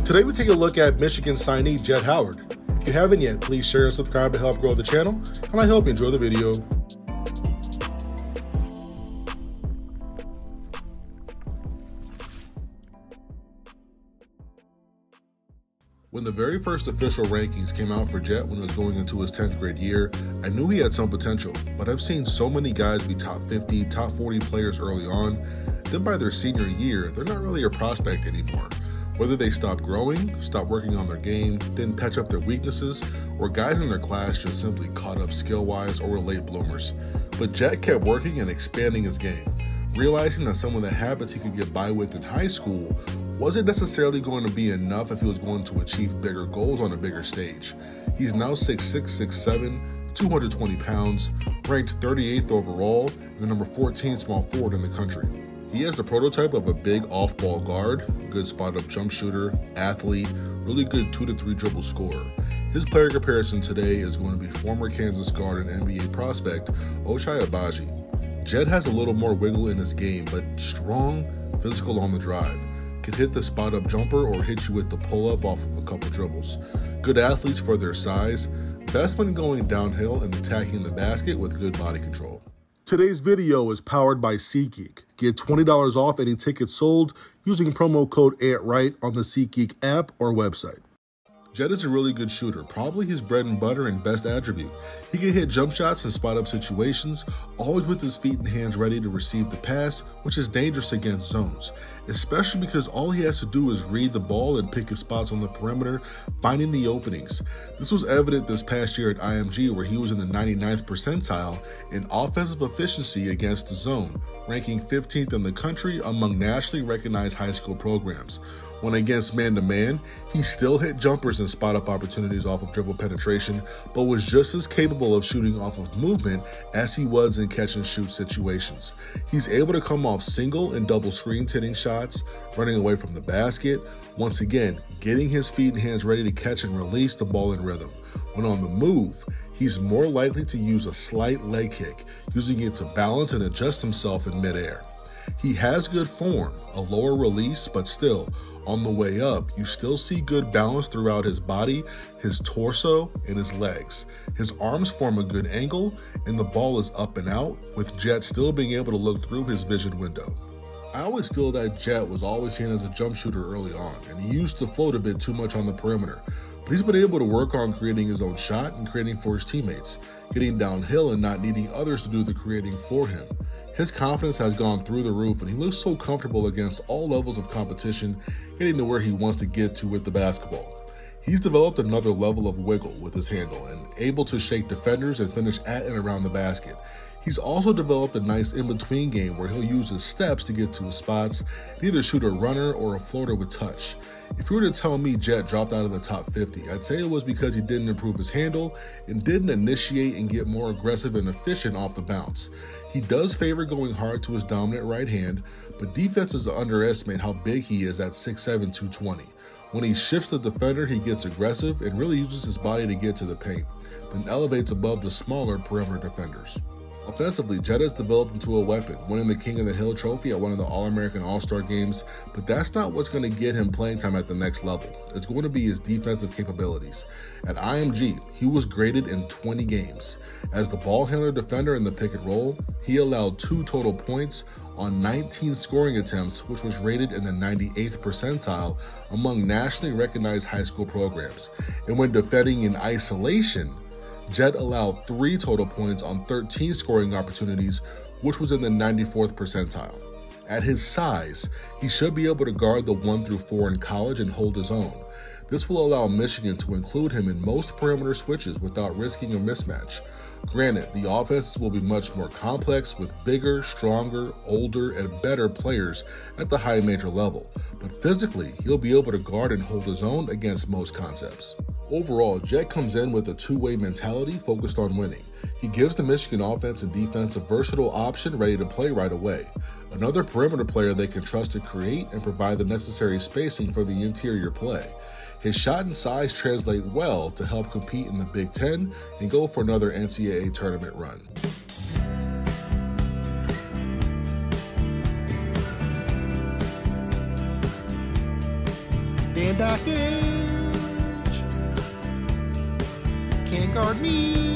Today we take a look at Michigan signee Jett Howard. If you haven't yet, please share and subscribe to help grow the channel, and I hope you enjoy the video. When the very first official rankings came out for Jett when he was going into his 10th grade year, I knew he had some potential, but I've seen so many guys be top 50, top 40 players early on, then by their senior year, they're not really a prospect anymore. Whether they stopped growing, stopped working on their game, didn't patch up their weaknesses, or guys in their class just simply caught up skill-wise or were late bloomers. But Jett kept working and expanding his game, realizing that some of the habits he could get by with in high school wasn't necessarily going to be enough if he was going to achieve bigger goals on a bigger stage. He's now 6'6", 6'7", 220 pounds, ranked 38th overall, and the number 14 small forward in the country. He has the prototype of a big off-ball guard, good spot-up jump shooter, athlete, really good 2 to 3 dribble scorer. His player comparison today is going to be former Kansas guard and NBA prospect Ochai Agbaji. Jett has a little more wiggle in his game, but strong, physical on the drive. Can hit the spot-up jumper or hit you with the pull-up off of a couple dribbles. Good athletes for their size, best when going downhill and attacking the basket with good body control. Today's video is powered by SeatGeek. Get $20 off any tickets sold using promo code AITRIGHT on the SeatGeek app or website. Jett is a really good shooter, probably his bread and butter and best attribute. He can hit jump shots in spot-up situations, always with his feet and hands ready to receive the pass, which is dangerous against zones, especially because all he has to do is read the ball and pick his spots on the perimeter, finding the openings. This was evident this past year at IMG, where he was in the 99th percentile in offensive efficiency against the zone, ranking 15th in the country among nationally recognized high school programs. When against man-to-man, he still hit jumpers and spot-up opportunities off of dribble penetration, but was just as capable of shooting off of movement as he was in catch-and-shoot situations. He's able to come off single and double screen hitting shots, running away from the basket, once again, getting his feet and hands ready to catch and release the ball in rhythm. When on the move, he's more likely to use a slight leg kick, using it to balance and adjust himself in midair. He has good form, a lower release, but still, on the way up, you still see good balance throughout his body, his torso, and his legs. His arms form a good angle, and the ball is up and out, with Jett still being able to look through his vision window. I always feel that Jett was always seen as a jump shooter early on, and he used to float a bit too much on the perimeter. But he's been able to work on creating his own shot and creating for his teammates, getting downhill and not needing others to do the creating for him. His confidence has gone through the roof, and he looks so comfortable against all levels of competition, getting to where he wants to get to with the basketball. He's developed another level of wiggle with his handle and able to shake defenders and finish at and around the basket. He's also developed a nice in-between game where he'll use his steps to get to his spots and either shoot a runner or a floater with touch. If you were to tell me Jett dropped out of the top 50, I'd say it was because he didn't improve his handle and didn't initiate and get more aggressive and efficient off the bounce. He does favor going hard to his dominant right hand, but defenses underestimate how big he is at 6'7", 220. When he shifts the defender, he gets aggressive and really uses his body to get to the paint, then elevates above the smaller perimeter defenders. Offensively, Jett has developed into a weapon, winning the King of the Hill trophy at one of the All-American All-Star games, but that's not what's going to get him playing time at the next level. It's going to be his defensive capabilities. At IMG, he was graded in 20 games. As the ball handler defender in the pick and roll, he allowed 2 total points on 19 scoring attempts, which was rated in the 98th percentile among nationally recognized high school programs. And when defending in isolation, Jett allowed 3 total points on 13 scoring opportunities, which was in the 94th percentile. At his size, he should be able to guard the 1 through 4 in college and hold his own. This will allow Michigan to include him in most perimeter switches without risking a mismatch. Granted, the offenses will be much more complex with bigger, stronger, older, and better players at the high major level, but physically, he'll be able to guard and hold his own against most concepts. Overall, Jett comes in with a two-way mentality focused on winning. He gives the Michigan offense and defense a versatile option ready to play right away. Another perimeter player they can trust to create and provide the necessary spacing for the interior play. His shot and size translate well to help compete in the Big Ten and go for another NCAA tournament run. Can't guard me.